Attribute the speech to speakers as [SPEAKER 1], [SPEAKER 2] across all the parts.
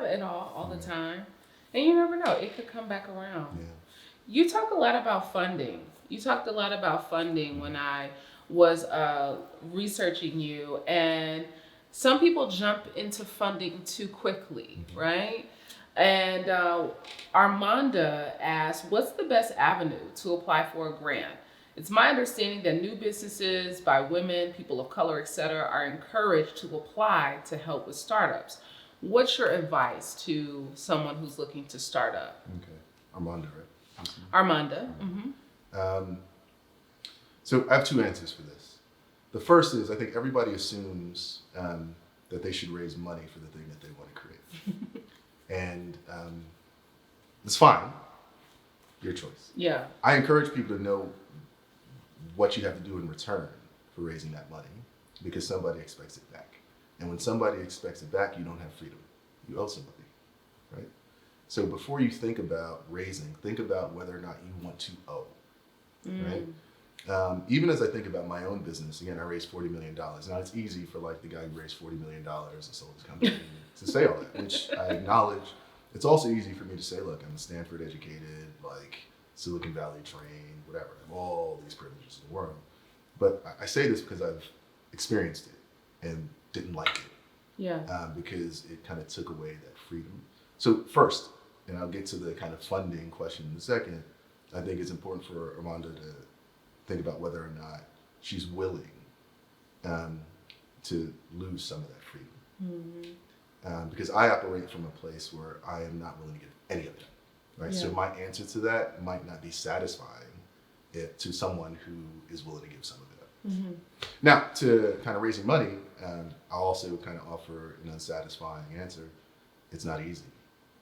[SPEAKER 1] at all the time. And you never know, it could come back around.
[SPEAKER 2] Yeah.
[SPEAKER 1] You talk a lot about funding. You talked a lot about funding when I was researching you. And some people jump into funding too quickly, right? And Armanda asked, what's the best avenue to apply for a grant? It's my understanding that new businesses by women, people of color, etc., are encouraged to apply to help with startups. What's your advice to someone who's looking to start up?
[SPEAKER 2] Okay. Armanda, right?
[SPEAKER 1] Armanda.
[SPEAKER 2] So I have two answers for this. The first is I think everybody assumes that they should raise money for the thing that they want to create. And it's fine. Your choice.
[SPEAKER 1] Yeah.
[SPEAKER 2] I encourage people to know what you have to do in return for raising that money because somebody expects it back. And when somebody expects it back, you don't have freedom. You owe somebody, right? So before you think about raising, think about whether or not you want to owe, right? Even as I think about my own business, again, I raised $40 million. Now it's easy for like the guy who raised $40 million and sold his company to say all that, which I acknowledge. It's also easy for me to say, look, I'm Stanford educated, like Silicon Valley trained, whatever. I have all these privileges in the world. But I say this because I've experienced it and didn't like it.
[SPEAKER 1] Yeah.
[SPEAKER 2] Because it kind of took away that freedom. So first, and I'll get to the kind of funding question in a second, I think it's important for Armanda to think about whether or not she's willing to lose some of that freedom. Because I operate from a place where I am not willing to give any of it, right?
[SPEAKER 1] Yeah.
[SPEAKER 2] So my answer to that might not be satisfying to someone who is willing to give some of it up. Now, to kind of raising money, I'll also kind of offer an unsatisfying answer. It's not easy.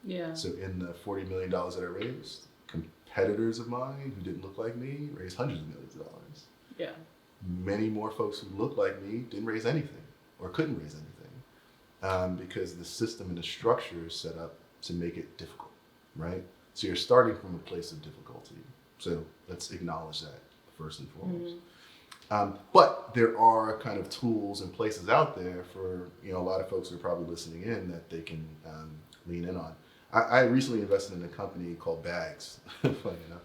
[SPEAKER 1] Yeah.
[SPEAKER 2] So in the $40 million that I raised, competitors of mine who didn't look like me raised hundreds of millions of dollars.
[SPEAKER 1] Yeah.
[SPEAKER 2] Many more folks who looked like me didn't raise anything or couldn't raise anything because the system and the structure is set up to make it difficult, right? So you're starting from a place of difficulty. So let's acknowledge that first and foremost. But there are kind of tools and places out there for, a lot of folks who are probably listening in that they can lean in on. I recently invested in a company called Bags, funny enough.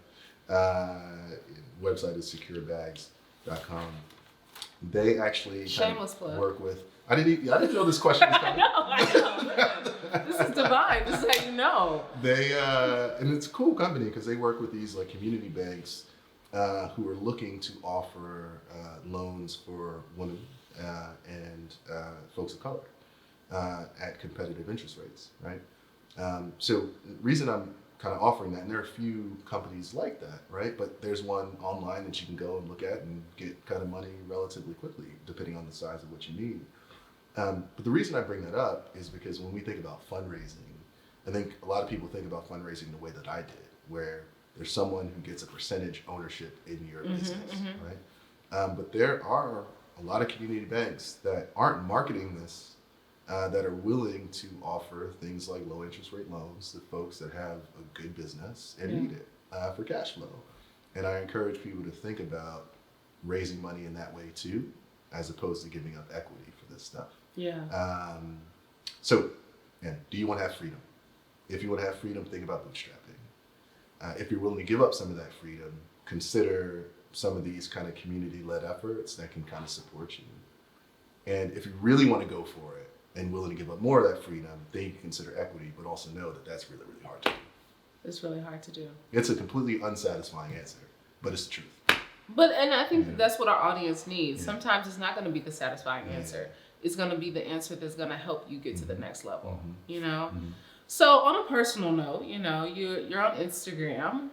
[SPEAKER 2] Website is securebags.com. They actually
[SPEAKER 1] Shameless plug.
[SPEAKER 2] Work with, I didn't know this question was coming.
[SPEAKER 1] I know. This is divine. This is how you know.
[SPEAKER 2] They, and it's a cool company because they work with these like community banks who are looking to offer loans for women and folks of color at competitive interest rates, right? So the reason I'm kind of offering that, and there are a few companies like that, right? But there's one online that you can go and look at and get kind of money relatively quickly, depending on the size of what you need. But the reason I bring that up is because when we think about fundraising, I think a lot of people think about fundraising the way that I did, where there's someone who gets a percentage ownership in your business, right? But there are a lot of community banks that aren't marketing this, that are willing to offer things like low interest rate loans to folks that have a good business and need it for cash flow. And I encourage people to think about raising money in that way too, as opposed to giving up equity for this stuff.
[SPEAKER 1] Yeah.
[SPEAKER 2] So, do you want to have freedom? If you want to have freedom, think about bootstrapping. If you're willing to give up some of that freedom, consider some of these kind of community-led efforts that can kind of support you. And if you really want to go for it and willing to give up more of that freedom, then you can consider equity, but also know that that's really, really hard to do.
[SPEAKER 1] It's really hard to do.
[SPEAKER 2] It's a completely unsatisfying answer, but it's the truth.
[SPEAKER 1] And I think that's what our audience needs. Sometimes it's not going to be the satisfying answer. It's going to be the answer that's going to help you get to the next level, So on a personal note, you're on Instagram.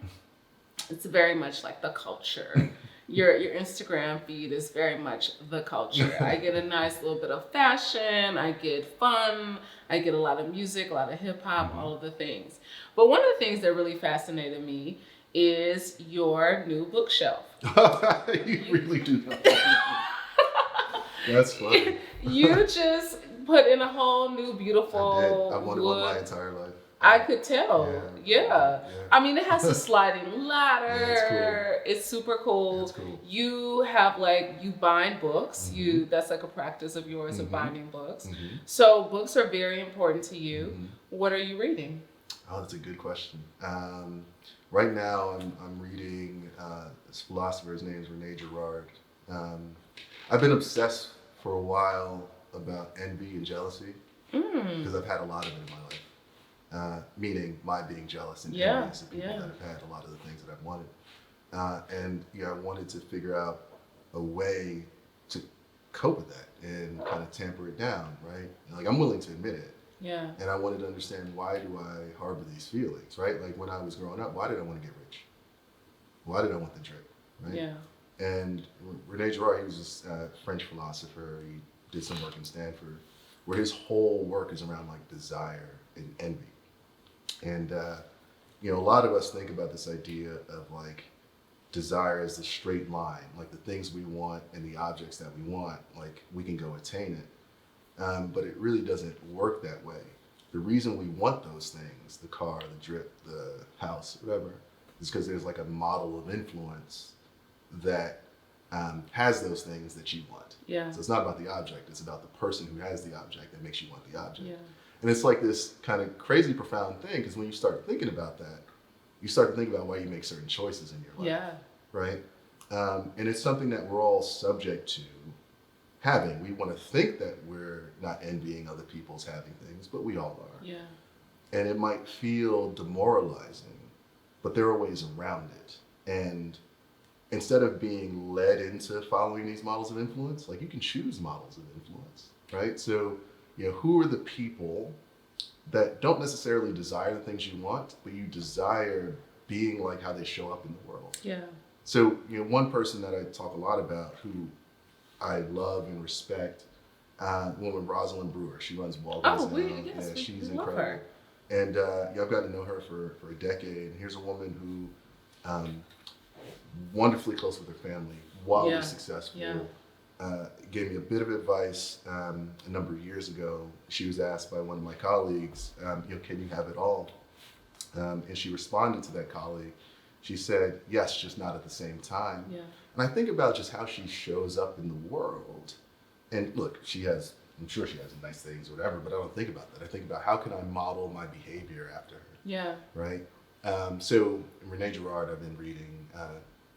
[SPEAKER 1] It's very much like the culture. Your Instagram feed is very much the culture. I get a nice little bit of fashion. I get fun. I get a lot of music, a lot of hip hop, all of the things. But one of the things that really fascinated me is your new bookshelf.
[SPEAKER 2] You really do know. That's funny.
[SPEAKER 1] You just put in a whole new beautiful
[SPEAKER 2] I did. I wanted one my entire life.
[SPEAKER 1] I could tell. Yeah. I mean, it has a sliding ladder.
[SPEAKER 2] Yeah,
[SPEAKER 1] it's super cool.
[SPEAKER 2] It's cool.
[SPEAKER 1] You have you bind books.
[SPEAKER 2] Mm-hmm.
[SPEAKER 1] That's like a practice of yours
[SPEAKER 2] Mm-hmm.
[SPEAKER 1] of binding books.
[SPEAKER 2] Mm-hmm.
[SPEAKER 1] So books are very important to you.
[SPEAKER 2] Mm-hmm.
[SPEAKER 1] What are you reading?
[SPEAKER 2] Oh, that's a good question. Right now, I'm reading this philosopher. His name is Rene Girard. I've been obsessed for a while about envy and jealousy because I've had a lot of it in my life. Meaning my being jealous and envious of people that have had a lot of the things that I've wanted. And I wanted to figure out a way to cope with that and kind of tamper it down, right? Like, I'm willing to admit it.
[SPEAKER 1] Yeah.
[SPEAKER 2] And I wanted to understand, why do I harbor these feelings, right? Like, when I was growing up, why did I want to get rich? Why did I want the drip, right?
[SPEAKER 1] Yeah.
[SPEAKER 2] And Rene Girard, he was a French philosopher. He did some work in Stanford, where his whole work is around desire and envy. And a lot of us think about this idea of desire as a straight line, like the things we want and the objects that we want, we can go attain it. But it really doesn't work that way. The reason we want those things, the car, the drip, the house, whatever, is because there's a model of influence that has those things that you want.
[SPEAKER 1] Yeah.
[SPEAKER 2] So it's not about the object, it's about the person who has the object that makes you want the object.
[SPEAKER 1] Yeah.
[SPEAKER 2] And it's this kind of crazy profound thing, because when you start thinking about that, you start to think about why you make certain choices in your life.
[SPEAKER 1] Yeah.
[SPEAKER 2] Right? And it's something that we're all subject to having. We want to think that we're not envying other people's having things, but we all are.
[SPEAKER 1] Yeah.
[SPEAKER 2] And it might feel demoralizing, but there are ways around it. And instead of being led into following these models of influence, you can choose models of influence, right? So, who are the people that don't necessarily desire the things you want, but you desire being how they show up in the world?
[SPEAKER 1] Yeah.
[SPEAKER 2] So, one person that I talk a lot about, who I love and respect, woman Rosalind Brewer. She runs Walgreens.
[SPEAKER 1] Yes,
[SPEAKER 2] she's
[SPEAKER 1] we love
[SPEAKER 2] incredible.
[SPEAKER 1] her.
[SPEAKER 2] And I've gotten to know her for a decade. And here's a woman who wonderfully close with her family, wildly successful.
[SPEAKER 1] Yeah.
[SPEAKER 2] Gave me a bit of advice a number of years ago. She was asked by one of my colleagues, can you have it all? And she responded to that colleague. She said, yes, just not at the same time.
[SPEAKER 1] Yeah.
[SPEAKER 2] And I think about just how she shows up in the world. And look, I'm sure she has nice things or whatever, but I don't think about that. I think about, how can I model my behavior after her?
[SPEAKER 1] Yeah.
[SPEAKER 2] Right? So Rene Girard, I've been reading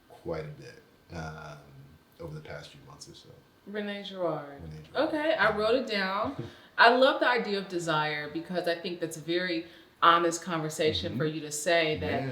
[SPEAKER 2] quite a bit over the past few months or so.
[SPEAKER 1] Rene Girard. Okay, I wrote it down. I love the idea of desire, because I think that's a very honest conversation for you to say that,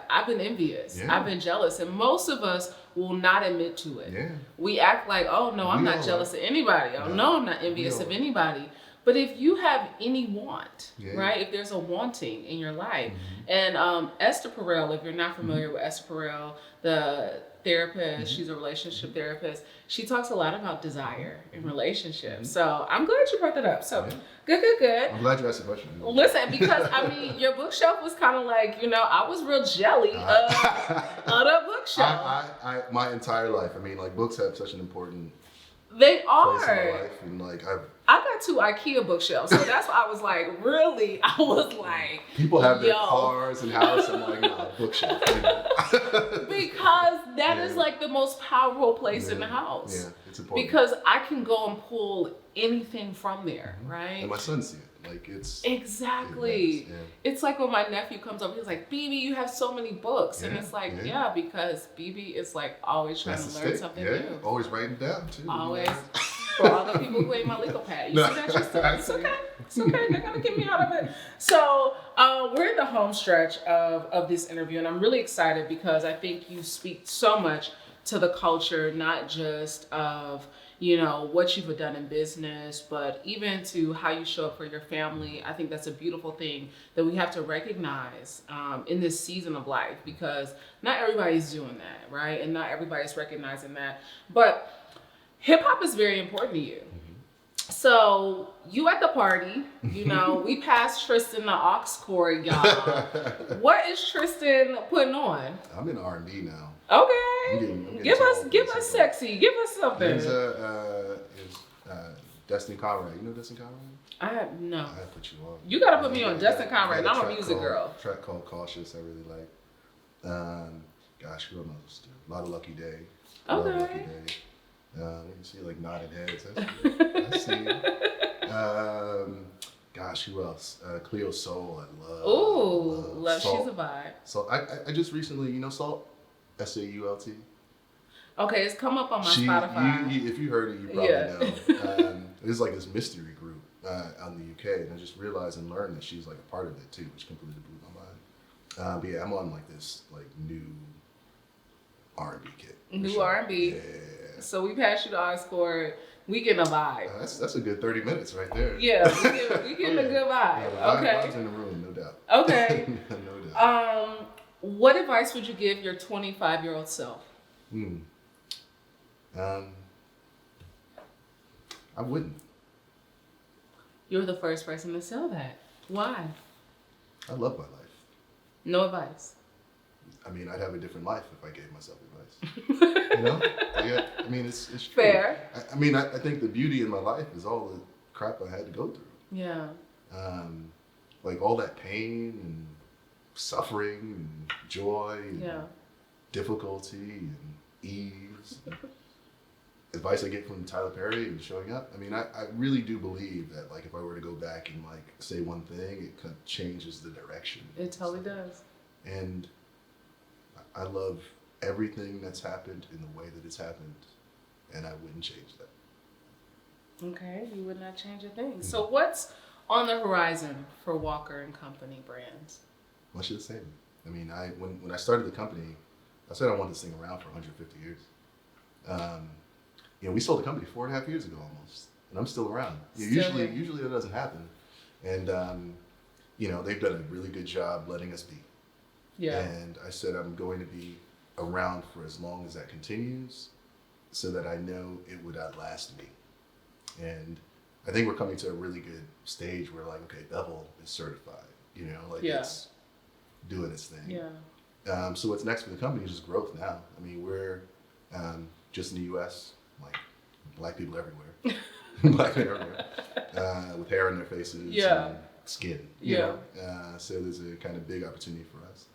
[SPEAKER 1] I've been envious, I've been jealous, and most of us will not admit to it.
[SPEAKER 2] Yeah.
[SPEAKER 1] We act like, oh no, I'm not jealous of anybody. Oh no, I'm not envious of anybody. But if you have any want, right? If there's a wanting in your life, and Esther Perel, if you're not familiar with Esther Perel, the therapist, she's a relationship therapist. She talks a lot about desire in relationships. So I'm glad you brought that up. So good.
[SPEAKER 2] I'm glad you asked the question.
[SPEAKER 1] Listen, because your bookshelf was kind of I was real jelly of the bookshelf.
[SPEAKER 2] My entire life. Books have such an important
[SPEAKER 1] They
[SPEAKER 2] place
[SPEAKER 1] are.
[SPEAKER 2] in my life, and
[SPEAKER 1] I got 2 IKEA bookshelves, so that's why I was really,
[SPEAKER 2] people have their cars and houses. I'm nah, bookshelf.
[SPEAKER 1] Because that is the most powerful place in the house.
[SPEAKER 2] Yeah, it's important.
[SPEAKER 1] Because I can go and pull anything from there, right?
[SPEAKER 2] And my son see it. It's
[SPEAKER 1] exactly. It's when my nephew comes over, he's like, "BB, you have so many books," and it's because BB is always trying to learn something new.
[SPEAKER 2] Always writing down too.
[SPEAKER 1] Always. For all the people who ain't my legal pad. You see that? It's okay. It's okay. They're going to get me out of it. So we're in the home stretch of this interview, and I'm really excited because I think you speak so much to the culture, not just of, what you've done in business, but even to how you show up for your family. I think that's a beautiful thing that we have to recognize in this season of life, because not everybody's doing that, right? And not everybody's recognizing that. But hip hop is very important to you. So you at the party, we passed Tristan the aux cord, y'all. What is Tristan putting on?
[SPEAKER 2] I'm in R&B now.
[SPEAKER 1] Okay.
[SPEAKER 2] I'm getting
[SPEAKER 1] give us sexy. Give us something.
[SPEAKER 2] There's Destin Conrad. You know Destin Conrad?
[SPEAKER 1] No.
[SPEAKER 2] I put you on.
[SPEAKER 1] You gotta put me on Destin
[SPEAKER 2] He had
[SPEAKER 1] Conrad. I'm a music
[SPEAKER 2] girl.
[SPEAKER 1] girl.
[SPEAKER 2] Track called Cautious. I really like. Gosh, who else? A lot of Lucky Day. Love
[SPEAKER 1] Okay.
[SPEAKER 2] Lucky Day. You can see like nodding heads. I see. Gosh, who else? Cleo Soul. I love.
[SPEAKER 1] Ooh, love.
[SPEAKER 2] Salt.
[SPEAKER 1] She's a vibe.
[SPEAKER 2] So I just recently, Salt, SAULT.
[SPEAKER 1] Okay, it's come up on my Spotify.
[SPEAKER 2] If you heard it, you probably know. It's like this mystery group out in the UK, and I just realized and learned that she's like a part of it too, which completely blew my mind. But yeah, I'm on like this like new R&B kick.
[SPEAKER 1] New R&B.
[SPEAKER 2] Yeah.
[SPEAKER 1] So we passed you the aux cord. We getting a vibe.
[SPEAKER 2] That's a good 30 minutes right there.
[SPEAKER 1] Yeah, we getting a good vibe.
[SPEAKER 2] Yeah,
[SPEAKER 1] Okay.
[SPEAKER 2] vibes in the room, no doubt.
[SPEAKER 1] Okay.
[SPEAKER 2] No doubt.
[SPEAKER 1] What advice would you give your 25-year-old self?
[SPEAKER 2] I wouldn't.
[SPEAKER 1] You're the first person to say that. Why?
[SPEAKER 2] I love my life.
[SPEAKER 1] No advice.
[SPEAKER 2] I mean, I'd have a different life if I gave myself advice. I mean, it's true.
[SPEAKER 1] Fair.
[SPEAKER 2] I think the beauty in my life is all the crap I had to go through.
[SPEAKER 1] Yeah.
[SPEAKER 2] Like all that pain and suffering and joy and difficulty and ease. Advice I get from Tyler Perry and showing up. I mean, I really do believe that like if I were to go back and like say one thing, it kind of changes the direction.
[SPEAKER 1] It totally does.
[SPEAKER 2] And I love everything that's happened in the way that it's happened, and I wouldn't change that.
[SPEAKER 1] Okay, you would not change a thing. So what's on the horizon for Walker and Company brands?
[SPEAKER 2] Much of the same. I mean, when I started the company, I said I wanted this thing around for 150 years. We sold the company 4.5 years ago almost, and I'm still around. Usually that doesn't happen, and they've done a really good job letting us be.
[SPEAKER 1] Yeah.
[SPEAKER 2] And I said I'm going to be around for as long as that continues, so that I know it would outlast me. And I think we're coming to a really good stage where like, okay, Bevel is certified. It's doing its thing.
[SPEAKER 1] Yeah.
[SPEAKER 2] So what's next for the company is just growth now. I mean, we're just in the U.S. like black people everywhere, black men everywhere, with hair on their faces and skin. You know? So there's a kind of big opportunity for us.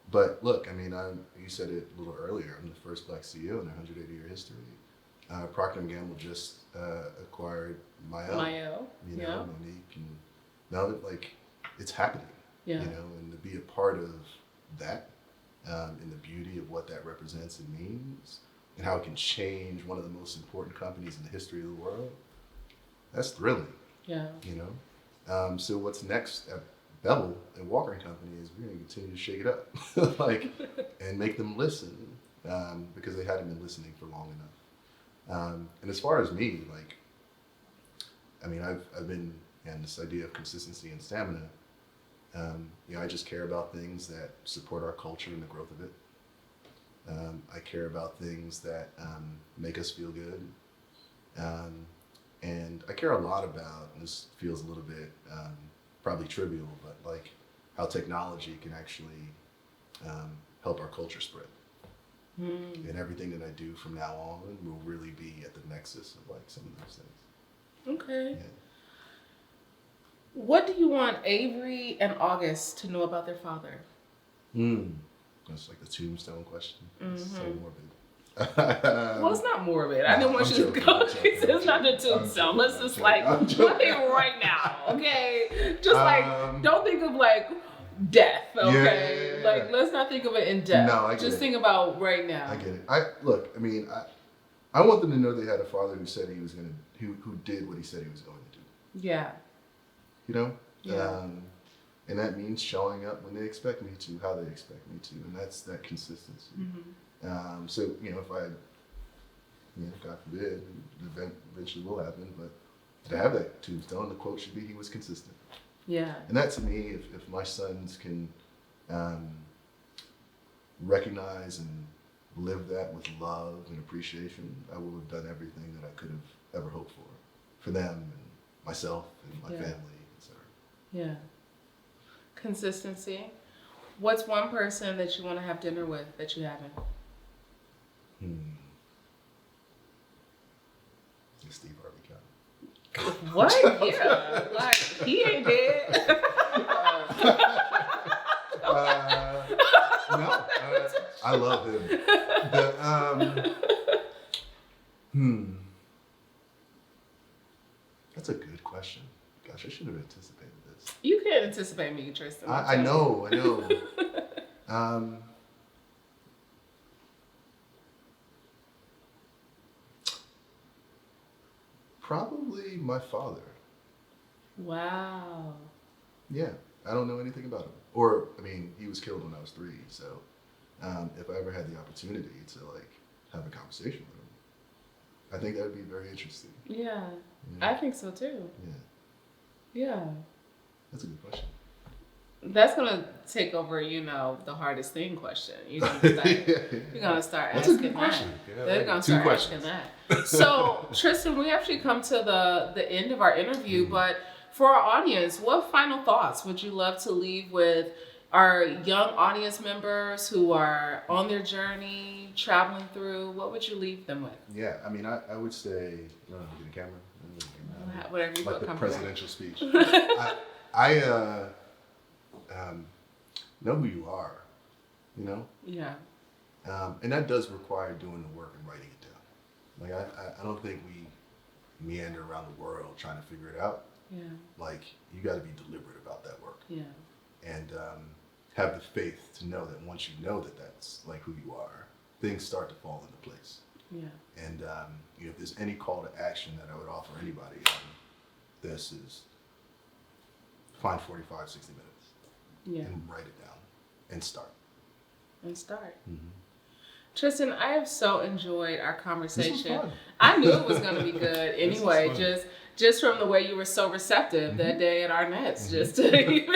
[SPEAKER 2] But look, I mean, you said it a little earlier. I'm the first black CEO in a 180-year history. Procter & Gamble just acquired Mayo. Monique, and now that like it's happening. And to be a part of that, and the beauty of what that represents and means, and how it can change one of the most important companies in the history of the world, that's thrilling.
[SPEAKER 1] Yeah.
[SPEAKER 2] So what's next at Bevel and Walker and Company is we're going to continue to shake it up, and make them listen, because they hadn't been listening for long enough. And as far as me, I've been in this idea of consistency and stamina. I just care about things that support our culture and the growth of it. I care about things that make us feel good. And I care a lot about, and this feels a little bit probably trivial, but like how technology can actually help our culture spread. And everything that I do from now on will really be at the nexus of like some of those things.
[SPEAKER 1] Okay.
[SPEAKER 2] Yeah.
[SPEAKER 1] What do you want Avery and August to know about their father?
[SPEAKER 2] That's like the tombstone question. It's so morbid.
[SPEAKER 1] Well, it's not morbid. I didn't want you to go. It's not the tombstone. Let's just like one thing right now, okay? Just don't think of like death, okay? Like let's not think of it in death.
[SPEAKER 2] No, I get
[SPEAKER 1] just
[SPEAKER 2] it.
[SPEAKER 1] think about right now.
[SPEAKER 2] I get it. I want them to know they had a father who said he was gonna, who did what he said he was going to do.
[SPEAKER 1] Yeah.
[SPEAKER 2] Yeah. And that means showing up when they expect me to, how they expect me to, and that's that consistency. So if I, God forbid, the event eventually will happen, but to have that tombstone, the quote should be, "He was consistent."
[SPEAKER 1] Yeah.
[SPEAKER 2] And that to me, if my sons can recognize and live that with love and appreciation, I will have done everything that I could have ever hoped for them and myself and my family, etc.
[SPEAKER 1] Yeah. Consistency. What's one person that you want to have dinner with that you haven't?
[SPEAKER 2] Steve Harvey.
[SPEAKER 1] What? Yeah. Like, he ain't dead.
[SPEAKER 2] No, I love him. That's a good question. Gosh, I should have anticipated this.
[SPEAKER 1] You can't anticipate me, Tristan.
[SPEAKER 2] I know. Probably my father.
[SPEAKER 1] Wow.
[SPEAKER 2] Yeah, I don't know anything about him. Or, I mean, he was killed when I was 3, so if I ever had the opportunity to, like, have a conversation with him, I think that would be very interesting.
[SPEAKER 1] Yeah, I think so too. Yeah.
[SPEAKER 2] That's a good question.
[SPEAKER 1] That's gonna take over, the hardest thing question. You're gonna start
[SPEAKER 2] That's a
[SPEAKER 1] asking
[SPEAKER 2] good question.
[SPEAKER 1] that.
[SPEAKER 2] Yeah,
[SPEAKER 1] They're gonna
[SPEAKER 2] two
[SPEAKER 1] start
[SPEAKER 2] questions.
[SPEAKER 1] asking that. So, Tristan, we actually come to the end of our interview, but for our audience, what final thoughts would you love to leave with our young audience members who are on their journey, traveling through? What would you leave them with?
[SPEAKER 2] Yeah, I mean, I would say, you want to get a camera?
[SPEAKER 1] Whatever you feel
[SPEAKER 2] like the
[SPEAKER 1] comfortable.
[SPEAKER 2] presidential speech. I know who you are,
[SPEAKER 1] Yeah.
[SPEAKER 2] and that does require doing the work and writing it down. Like I don't think we meander around the world trying to figure it out.
[SPEAKER 1] Yeah.
[SPEAKER 2] Like you got to be deliberate about that work.
[SPEAKER 1] Yeah.
[SPEAKER 2] And have the faith to know that once you know that that's like who you are, things start to fall into place.
[SPEAKER 1] Yeah.
[SPEAKER 2] And if there's any call to action that I would offer anybody, this is find 45, 60 minutes and write it down and start.
[SPEAKER 1] Mm-hmm. Tristan, I have so enjoyed our conversation.
[SPEAKER 2] This was fun.
[SPEAKER 1] I knew it was going to be good anyway,
[SPEAKER 2] fun.
[SPEAKER 1] just from the way you were so receptive that day at our Nets. Just to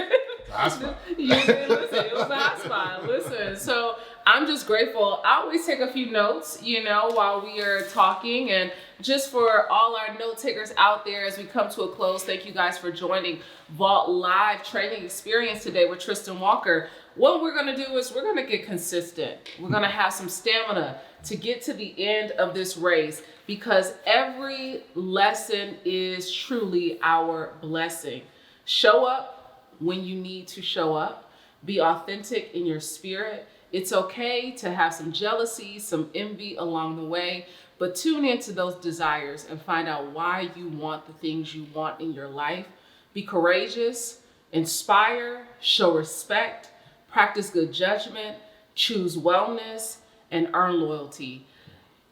[SPEAKER 2] Awesome.
[SPEAKER 1] listen, it was a hot spot. Listen, so I'm just grateful. I always take a few notes, while we are talking. And just for all our note takers out there as we come to a close, thank you guys for joining Vault Live Training Experience today with Tristan Walker. What we're going to do is we're going to get consistent. We're going to have some stamina to get to the end of this race, because every lesson is truly our blessing. Show up when you need to show up. Be authentic in your spirit. It's okay to have some jealousy, some envy along the way, but tune into those desires and find out why you want the things you want in your life. Be courageous, inspire, show respect, practice good judgment, choose wellness, and earn loyalty.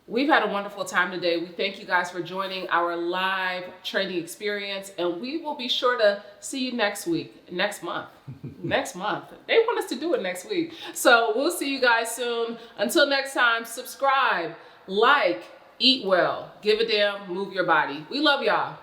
[SPEAKER 1] We've had a wonderful time today. We thank you guys for joining our live training experience, and we will be sure to see you next month. Next month. They want us to do it next week. So we'll see you guys soon. Until next time, subscribe, like, eat well, give a damn, move your body. We love y'all.